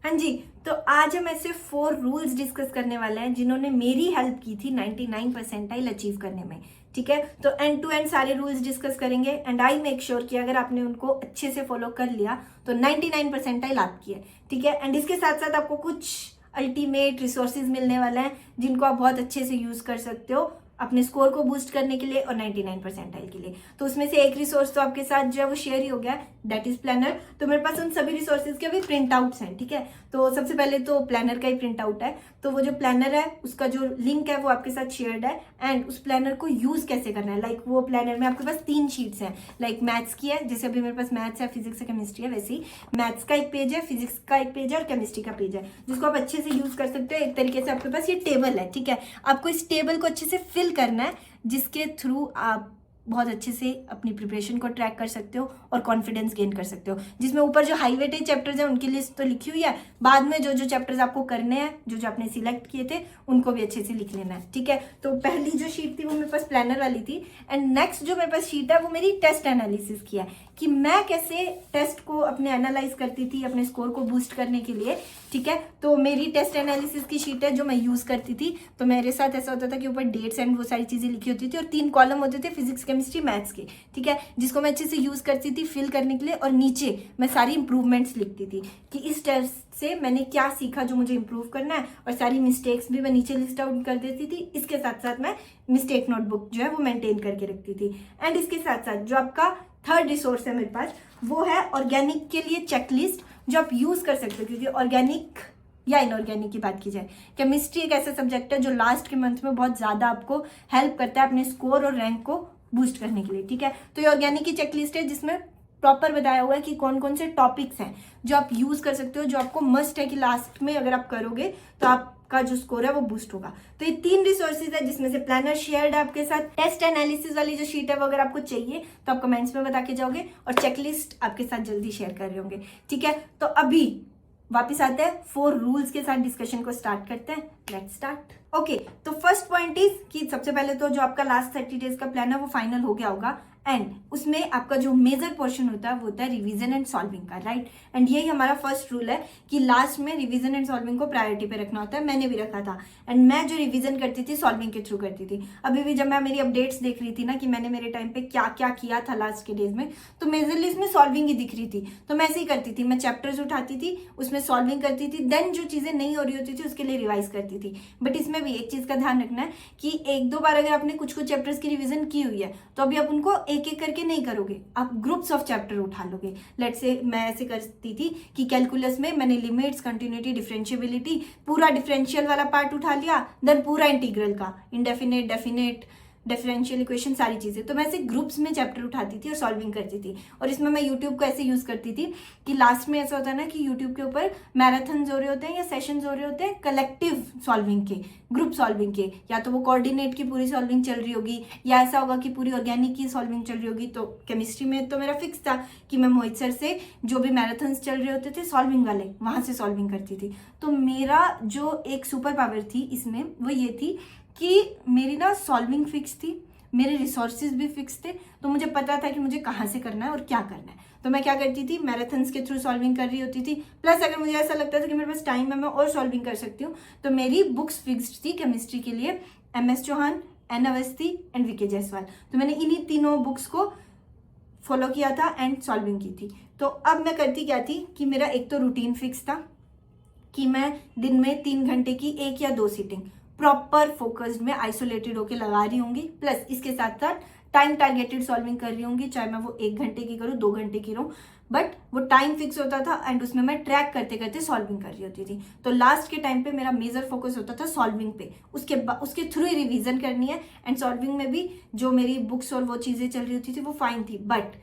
हाँ जी, तो आज हम ऐसे 4 रूल्स डिस्कस करने वाले हैं जिन्होंने मेरी हेल्प की थी 99 परसेंटाइल अचीव करने में। ठीक है, तो एंड टू एंड सारे रूल्स डिस्कस करेंगे एंड आई मेक श्योर कि अगर आपने उनको अच्छे से फॉलो कर लिया तो 99 परसेंटाइल आपकी है। ठीक है, एंड इसके साथ साथ आपको कुछ अल्टीमेट रिसोर्सेज मिलने वाले हैं जिनको आप बहुत अच्छे से यूज कर सकते हो अपने स्कोर को बूस्ट करने के लिए और 99 परसेंटाइल के लिए। तो उसमें से एक रिसोर्स तो आपके साथ जो है वो शेयर ही हो गया, दैट इज प्लानर। तो मेरे पास उन सभी रिसोर्सेज के अभी प्रिंट आउट्स हैं। ठीक है, तो सबसे पहले तो प्लानर का ही प्रिंट आउट है। तो वो जो प्लानर है उसका जो लिंक है वो आपके साथ शेयर्ड है एंड उस प्लानर को यूज कैसे करना है। लाइक वो प्लानर में आपके पास 3 शीट्स हैं। लाइक मैथ्स की है, जैसे अभी मेरे पास मैथ्स है, फिजिक्स है, केमिस्ट्री है, वैसे ही मैथ्स का एक पेज है, फिजिक्स का एक पेज है और केमिस्ट्री का पेज है, जिसको आप अच्छे से यूज कर सकते हो। एक तरीके से आपके पास ये टेबल है। ठीक है, आपको इस टेबल को अच्छे से फिल करना है जिसके थ्रू आप बहुत अच्छे से अपनी प्रिपरेशन को ट्रैक कर सकते हो और कॉन्फिडेंस गेन कर सकते हो। जिसमें ऊपर जो हाई वेटेज चैप्टर्स हैं उनकी लिस्ट तो लिखी हुई है, बाद में जो जो चैप्टर्स आपको करने हैं, जो जो आपने सिलेक्ट किए थे, उनको भी अच्छे से लिख लेना है। ठीक है, तो पहली जो शीट थी वो मेरे पास प्लानर वाली थी एंड नेक्स्ट जो मेरे पास शीट है वो मेरी टेस्ट एनालिसिस की है कि मैं कैसे टेस्ट को अपने एनालाइज करती थी अपने स्कोर को बूस्ट करने के लिए। ठीक है, तो मेरी टेस्ट एनालिसिस की शीट है जो मैं यूज करती थी। तो मेरे साथ ऐसा होता था कि ऊपर डेट्स एंड वो सारी चीजें लिखी होती थी और 3 कॉलम होते थे फिजिक्स, केमिस्ट्री, मैथ्स के। ठीक है, जिसको मैं अच्छे से यूज करती थी फिल करने के लिए और नीचे मैं सारी इंप्रूवमेंट्स लिखती थी कि इस टेस्ट से मैंने क्या सीखा जो मुझे इंप्रूव करना है, और सारी मिस्टेक्स भी मैं नीचे लिस्ट आउट कर देती थी। इसके साथ साथ मैं मिस्टेक नोटबुक जो है वो मेंटेन करके रखती थी। एंड इसके साथ साथ जो आपका थर्ड रिसोर्स है मेरे पास वो है ऑर्गेनिक के लिए चेकलिस्ट, जो आप यूज कर सकते हो। क्योंकि ऑर्गेनिक या इनऑर्गेनिक की बात की जाए, केमिस्ट्री एक ऐसा सब्जेक्ट है जो लास्ट के मंथ में बहुत ज्यादा आपको हेल्प करता है अपने स्कोर और रैंक को बूस्ट करने के लिए। ठीक है, तो ये ऑर्गेनिक की चेकलिस्ट है जिसमें प्रॉपर बताया हुआ है कि कौन कौन से टॉपिक्स हैं जो आप यूज कर सकते हो, जो आपको मस्ट है कि लास्ट में अगर आप करोगे तो आपका जो स्कोर है वो बूस्ट होगा। तो ये 3 रिसोर्सेज है जिसमें से प्लानर शेयर्ड है आपके साथ। टेस्ट एनालिसिस वाली जो शीट है वो अगर आपको चाहिए तो आप कमेंट्स में बता के जाओगे और चेकलिस्ट आपके साथ जल्दी शेयर कर रहे होंगे। ठीक है, तो अभी वापिस आते हैं 4 रूल्स के साथ डिस्कशन को स्टार्ट करते हैं। Let's start. ओके, तो फर्स्ट पॉइंट इज कि सबसे पहले तो जो आपका लास्ट 30 डेज का प्लान है वो फाइनल हो गया होगा एंड उसमें आपका जो मेजर पोर्शन होता है वो होता है रिवीजन एंड सॉल्विंग का, राइट। एंड यही हमारा फर्स्ट रूल है कि लास्ट में रिवीजन एंड सॉल्विंग को प्रायोरिटी पे रखना होता है। मैंने भी रखा था एंड मैं जो रिवीजन करती थी सॉल्विंग के थ्रू करती थी। अभी भी जब मैं मेरी अपडेट्स देख रही थी ना कि मैंने मेरे टाइम पे क्या क्या किया था लास्ट के डेज में, तो मेजरली इसमें सॉल्विंग ही दिख रही थी। तो मैं ऐसे ही करती थी, मैं चैप्टर्स उठाती थी, उसमें सॉल्विंग करती थी, देन जो चीजें नहीं हो रही होती थी उसके लिए रिवाइज करती थी। बट इसमें भी एक चीज का ध्यान रखना है कि 1-2 बार अगर आपने कुछ कुछ चैप्टर्स की रिवीजन की हुई है तो अभी आप उनको एक एक करके नहीं करोगे, आप ग्रुप्स ऑफ चैप्टर उठा लोगे। लेट्स से मैं ऐसे करती थी कि कैलकुलस में मैंने लिमिट्स, कंटिन्यूटी, डिफरेंशिएबिलिटी, पूरा डिफरेंशियल वाला पार्ट उठा लिया, देन पूरा इंटीग्रल का, इंडेफिनेट, डेफिनेट, डिफरेंशियल इक्वेशन, सारी चीजें। तो मैं ऐसे ग्रुप्स में चैप्टर उठाती थी और सॉल्विंग करती थी। और इसमें मैं यूट्यूब को ऐसे यूज करती थी कि लास्ट में ऐसा होता है ना कि यूट्यूब के ऊपर मैराथन हो रहे होते हैं या सेशंस हो रहे होते हैं कलेक्टिव सॉल्विंग के, ग्रुप सॉल्विंग के, या तो वो कोऑर्डिनेट की पूरी सॉल्विंग चल रही होगी या ऐसा होगा कि पूरी ऑर्गेनिक की सॉल्विंग चल रही होगी। तो केमिस्ट्री में तो मेरा फिक्स था कि मैं मोहित सर से जो भी मैराथन चल रहे होते थे सॉल्विंग वाले, वहां से सॉल्विंग करती थी। तो मेरा जो एक सुपर पावर थी इसमें वो ये थी कि मेरी ना सॉल्विंग फिक्स थी, मेरे रिसोर्सेज भी फिक्स थे, तो मुझे पता था कि मुझे कहाँ से करना है और क्या करना है। तो मैं क्या करती थी, मैराथन्स के थ्रू सॉल्विंग कर रही होती थी, प्लस अगर मुझे ऐसा लगता था कि मेरे पास टाइम है मैं और सॉल्विंग कर सकती हूँ, तो मेरी बुक्स फिक्स्ड थी केमिस्ट्री के लिए, MS Chauhan, N Awasthi and VK Jaiswal. तो मैंने इन्हीं तीनों बुक्स को फॉलो किया था एंड सॉल्विंग की थी। तो अब मैं करती क्या थी कि मेरा एक तो रूटीन फिक्स था कि मैं दिन में 3 घंटे की 1 या 2 सीटिंग प्रॉपर फोकस्ड में आइसोलेटेड होके लगा रही होंगी, प्लस इसके साथ साथ टाइम टारगेटेड सॉल्विंग कर रही होंगी, चाहे मैं वो 1 घंटे की करूँ, 2 घंटे की रहूँ, बट वो टाइम फिक्स होता था एंड उसमें मैं ट्रैक करते करते सॉल्विंग कर रही होती थी। तो लास्ट के टाइम पे मेरा मेजर फोकस होता था सॉल्विंग पे, उसके थ्रू ही रिवीजन करनी है एंड सॉल्विंग में भी जो मेरी बुक्स और वो चीजें चल रही होती थी वो फाइन थी, बट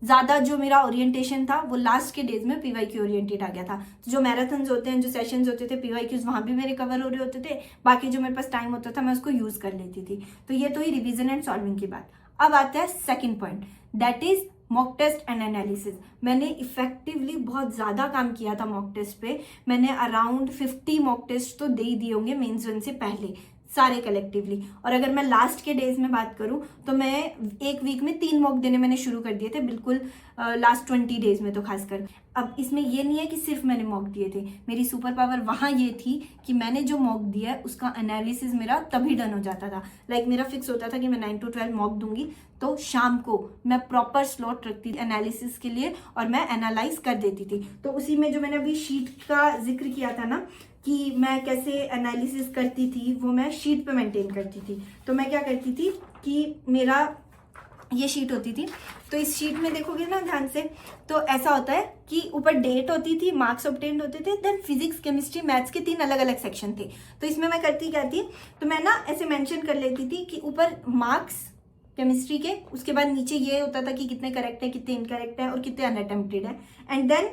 ज्यादा जो मेरा ओरिएंटेशन था वो लास्ट के डेज में PYQ ओरिएंटेड आ गया था। तो जो मैराथन्स होते हैं, जो सेशंस होते थे, PYQs वहां भी मेरे कवर हो रहे होते थे, बाकी जो मेरे पास टाइम होता था मैं उसको यूज कर लेती थी। तो ये तो ही रिवीजन एंड सॉल्विंग की बात। अब आता है second point, that is mock test and analysis. मैंने इफेक्टिवली बहुत ज्यादा काम किया था मॉक टेस्ट पे। मैंने अराउंड 50 मॉक टेस्ट तो दे ही दिए होंगे मेंस 1 से पहले, सारे कलेक्टिवली। और अगर मैं लास्ट के डेज में बात करूं तो मैं एक वीक में 3 मॉक देने मैंने शुरू कर दिए थे, बिल्कुल लास्ट 20 डेज में तो खासकर। अब इसमें ये नहीं है कि सिर्फ मैंने मॉक दिए थे, मेरी सुपर पावर वहाँ ये थी कि मैंने जो मॉक दिया है उसका एनालिसिस मेरा तभी डन हो जाता था। लाइक मेरा फिक्स होता था कि मैं 9 to 12 मॉक दूंगी, तो शाम को मैं प्रॉपर स्लॉट रखती थी एनालिसिस के लिए और मैं एनालाइज कर देती थी। तो उसी में जो मैंने अभी शीट का जिक्र किया था ना कि मैं कैसे एनालिसिस करती थी, वो मैं शीट पे मेंटेन करती थी। तो मैं क्या करती थी कि मेरा ये शीट होती थी, तो इस शीट में देखोगे ना ध्यान से, तो ऐसा होता है कि ऊपर डेट होती थी, मार्क्स ऑब्टेन्ड होते थे, देन फिजिक्स, केमिस्ट्री, मैथ्स के 3 अलग अलग सेक्शन थे। तो इसमें मैं करती क्या थी, तो मैं ना ऐसे मेंशन कर लेती थी कि ऊपर मार्क्स केमिस्ट्री के, उसके बाद नीचे ये होता था कि कितने करेक्ट है, कितने इनकरेक्ट है और कितने अनअटेम्प्टेड है, एंड देन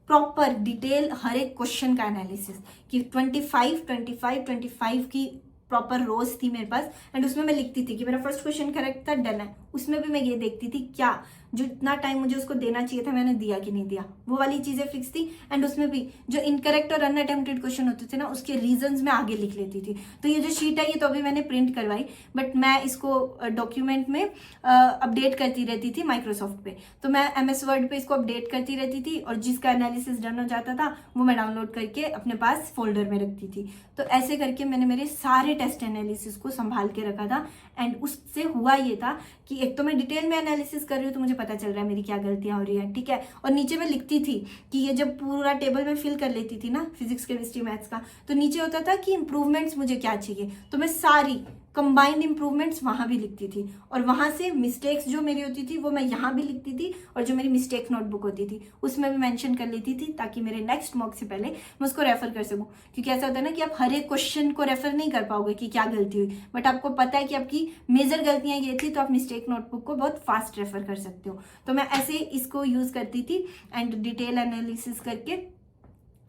प्रॉपर डिटेल हर एक क्वेश्चन का एनालिसिस कि 25 की प्रॉपर रोज थी मेरे पास, एंड उसमें मैं लिखती थी कि मेरा फर्स्ट क्वेश्चन करेक्ट था, डन है। उसमें भी मैं ये देखती थी क्या जो इतना टाइम मुझे उसको देना चाहिए था मैंने दिया कि नहीं दिया, वो वाली चीजें फिक्स थी। एंड उसमें भी जो इनकरेक्ट और अनअटेम्प्टेड क्वेश्चन होते थे ना, उसके रीजंस मैं आगे लिख लेती थी। तो ये जो शीट है ये तो अभी मैंने प्रिंट करवाई, बट मैं इसको डॉक्यूमेंट में अपडेट करती रहती थी माइक्रोसॉफ्ट पे। तो मैं MS वर्ड पे इसको अपडेट करती रहती थी और जिसका एनालिसिस डन हो जाता था वो मैं डाउनलोड करके अपने पास फोल्डर में रखती थी। तो ऐसे करके मैंने मेरे सारे टेस्ट एनालिसिस को संभाल के रखा था। एंड उससे हुआ ये था कि एक तो मैं डिटेल में एनालिसिस कर रही हूँ तो मुझे पता चल रहा है मेरी क्या गलतियां हो रही है, ठीक है। और नीचे मैं लिखती थी कि ये जब पूरा टेबल में फिल कर लेती थी ना फिजिक्स, केमिस्ट्री, मैथ्स का, तो नीचे होता था कि इंप्रूवमेंट्स मुझे क्या चाहिए, तो मैं सारी कंबाइंड इंप्रूवमेंट्स वहां भी लिखती थी। और वहां से मिस्टेक्स जो मेरी होती थी वो मैं यहाँ भी लिखती थी, और जो मेरी मिस्टेक नोटबुक होती थी उसमें भी मेंशन कर लेती थी, ताकि मेरे नेक्स्ट मॉक से पहले मैं उसको रेफर कर सकूं। क्योंकि ऐसा होता है ना कि आप हर एक क्वेश्चन को रेफर नहीं कर पाओगे कि क्या गलती हुई, बट आपको पता है कि आपकी मेजर गलतियां ये थी, तो आप मिस्टेक नोटबुक को बहुत फास्ट रेफर कर सकते हो। तो मैं ऐसे इसको यूज करती थी एंड डिटेल एनालिसिस करके।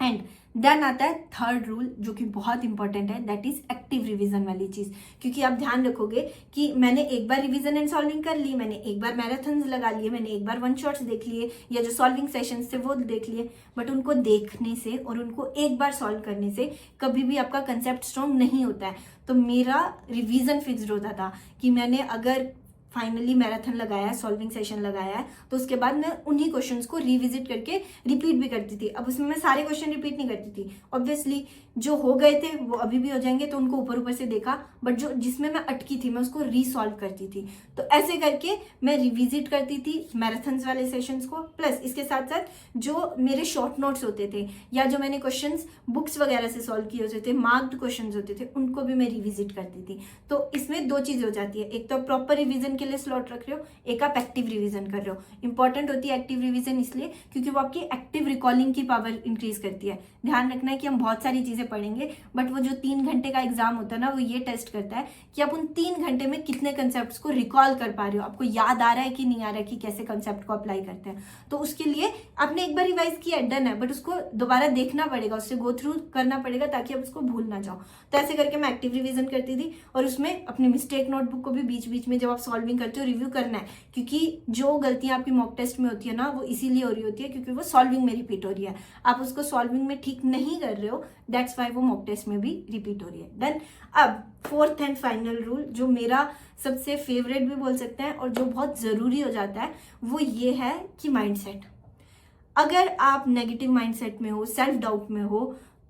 एंड देन आता है थर्ड रूल जो कि बहुत इंपॉर्टेंट है, दैट इज एक्टिव रिवीजन वाली चीज। क्योंकि आप ध्यान रखोगे कि मैंने एक बार रिवीजन एंड सॉल्विंग कर ली, मैंने एक बार मैराथन्स लगा लिए, मैंने एक बार 1 शॉट्स देख लिए या जो सॉल्विंग सेशंस थे वो देख लिए, बट उनको देखने से और उनको एक बार सॉल्व करने से कभी भी आपका कंसेप्ट स्ट्रॉन्ग नहीं होता है। तो मेरा रिवीजन फिक्स्ड होता था कि मैंने अगर फाइनली मैराथन लगाया है, सॉल्विंग सेशन लगाया है, तो उसके बाद मैं उन्हीं क्वेश्चंस को रिविजिट करके रिपीट भी करती थी। अब उसमें मैं सारे क्वेश्चन रिपीट नहीं करती थी, ऑब्वियसली जो हो गए थे वो अभी भी हो जाएंगे तो उनको ऊपर ऊपर से देखा, बट जो जिसमें मैं अटकी थी मैं उसको रीसॉल्व करती थी। तो ऐसे करके मैं रिविजिट करती थी मैराथन्स वाले सेशंस को, प्लस इसके साथ साथ जो मेरे शॉर्ट नोट्स होते थे या जो मैंने क्वेश्चंस बुक्स वगैरह से सॉल्व किए होते थे, मार्क्ड क्वेश्चंस होते थे, उनको भी मैं रिविजिट करती थी। तो इसमें 2 चीजें हो जाती है, एक तो प्रॉपर रिविजन के लिए स्लॉट रख रहे हो, एक आप एक्टिव रिवीजन कर रहे हो। इंपॉर्टेंट होती है एक्टिव रिवीजन इसलिए क्योंकि वो आपकी एक्टिव रिकॉलिंग की पावर इंक्रीज करती है। ध्यान रखना है कि हम बहुत सारी चीजें पढ़ेंगे, बट वो जो 3 घंटे का एग्जाम होता है ना, वो ये टेस्ट करता है कि आप उन 3 घंटे में कितने कंसेप्ट को रिकॉल कर पा रहे हो, आपको याद आ रहा है कि नहीं आ रहा है कि कैसे कंसेप्ट को अप्लाई करते हैं। तो उसके लिए आपने एक बार रिवाइज किया, डन है, बट उसको दोबारा देखना पड़ेगा, उससे गो थ्रू करना पड़ेगा ताकि आप उसको भूल ना जाओ। तो ऐसे करके मैं एक्टिव रिवीजन करती थी, और उसमें अपनी मिस्टेक नोटबुक को भी बीच बीच में जब आप सॉल्विंग करते हो रिव्यू करना है, क्योंकि जो गलतियां आपकी मॉक टेस्ट में होती है ना, वो इसीलिए हो रही होती है क्योंकि वो सॉल्विंग में रिपीट हो रही है। आप उसको सॉल्विंग में ठीक नहीं कर रहे हो, दैट्स वाई वो मॉक टेस्ट में भी रिपीट हो रही है। देन अब 4th एंड फाइनल रूल जो मेरा सबसे फेवरेट भी बोल सकते हैं और जो बहुत जरूरी हो जाता है, वो ये है कि माइंडसेट। अगर आप नेगेटिव माइंडसेट में हो, सेल्फ डाउट में हो,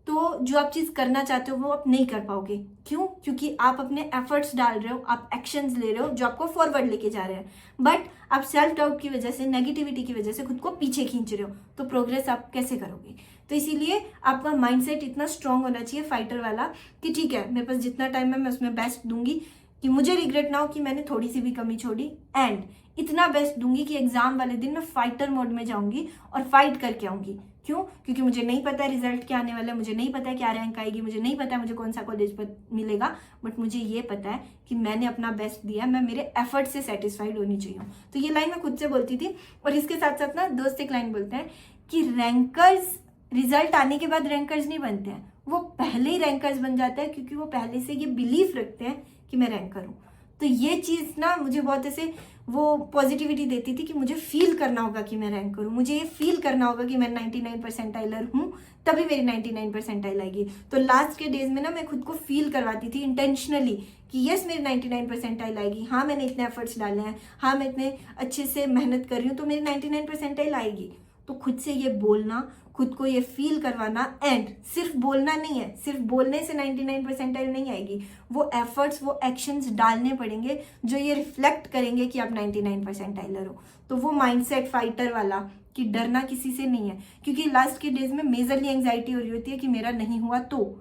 तो जो आप चीज करना चाहते हो वो आप नहीं कर पाओगे। क्यों? क्योंकि आप अपने एफर्ट्स डाल रहे हो, आप एक्शंस ले रहे हो जो आपको फॉरवर्ड लेके जा रहे हैं, बट आप सेल्फ डाउट की वजह से, नेगेटिविटी की वजह से खुद को पीछे खींच रहे हो, तो प्रोग्रेस आप कैसे करोगे? तो इसीलिए आपका माइंडसेट इतना स्ट्रांग होना चाहिए फाइटर वाला कि ठीक है, मेरे पास जितना टाइम है मैं उसमें बेस्ट दूंगी, कि मुझे रिग्रेट ना हो कि मैंने थोड़ी सी भी कमी छोड़ी, एंड इतना बेस्ट दूंगी कि एग्जाम वाले दिन मैं फाइटर मोड में जाऊंगी और फाइट करके आऊंगी। क्यों? क्योंकि मुझे नहीं पता है रिजल्ट क्या आने वाला है, मुझे नहीं पता है क्या रैंक आएगी, मुझे नहीं पता है मुझे कौन सा कॉलेज पर मिलेगा, बट मुझे ये पता है कि मैंने अपना बेस्ट दिया, मैं मेरे एफर्ट से सेटिस्फाइड होनी चाहिए। तो ये लाइन मैं खुद से बोलती थी। और इसके साथ साथ ना दोस्त एक लाइन बोलते हैं कि रैंकर्स रिजल्ट आने के बाद रैंकर्स नहीं बनते हैं, वो पहले ही रैंकर्स बन जाते हैं, क्योंकि वो पहले से ये बिलीफ रखते हैं कि मैं रैंकर हूँ। तो ये चीज ना मुझे बहुत ऐसे वो पॉजिटिविटी देती थी कि मुझे फील करना होगा कि मैं रैंक करूँ, मुझे ये फील करना होगा कि मैं 99 परसेंटाइलर हूँ, तभी मेरी 99 परसेंटाइल आएगी। तो लास्ट के डेज में ना मैं खुद को फील करवाती थी इंटेंशनली कि यस मेरी 99 परसेंटाइल आएगी, हाँ मैंने इतने एफर्ट्स डाले हैं, हाँ मैं इतने अच्छे से मेहनत कर रही हूँ, तो मेरी 99 परसेंटाइल आएगी। तो खुद से ये बोलना, खुद को ये फील करवाना, एंड सिर्फ बोलना नहीं है, सिर्फ बोलने से 99 परसेंटाइल नहीं आएगी, वो एफर्ट्स, वो एक्शंस डालने पड़ेंगे जो ये रिफ्लेक्ट करेंगे कि आप 99 परसेंटाइलर हो। तो वो माइंडसेट फाइटर वाला कि डरना किसी से नहीं है, क्योंकि लास्ट के डेज में मेजरली एंग्जाइटी हो रही होती है कि मेरा नहीं हुआ, तो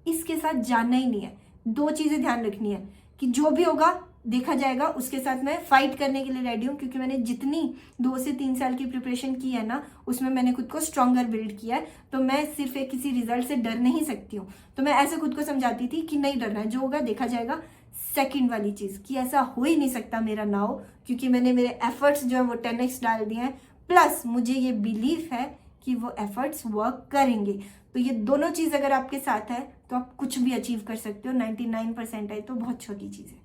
इसके साथ जाना ही नहीं है। दो चीजें ध्यान रखनी है कि जो भी होगा देखा जाएगा, उसके साथ मैं फाइट करने के लिए रेडी हूँ, क्योंकि मैंने जितनी 2 से 3 साल की प्रिपरेशन की है ना, उसमें मैंने खुद को स्ट्रॉन्गर बिल्ड किया है। तो मैं सिर्फ एक किसी रिजल्ट से डर नहीं सकती हूँ। तो मैं ऐसे खुद को समझाती थी कि नहीं डरना है, जो होगा देखा जाएगा। सेकंड वाली चीज कि ऐसा हो ही नहीं सकता मेरा ना हो, क्योंकि मैंने मेरे एफर्ट्स जो है वो 10x डाल दिए हैं, प्लस मुझे ये बिलीफ है कि वो एफर्ट्स वर्क करेंगे। तो ये दोनों चीज अगर आपके साथ है तो आप कुछ भी अचीव कर सकते हो। 99% है तो बहुत छोटी चीज है।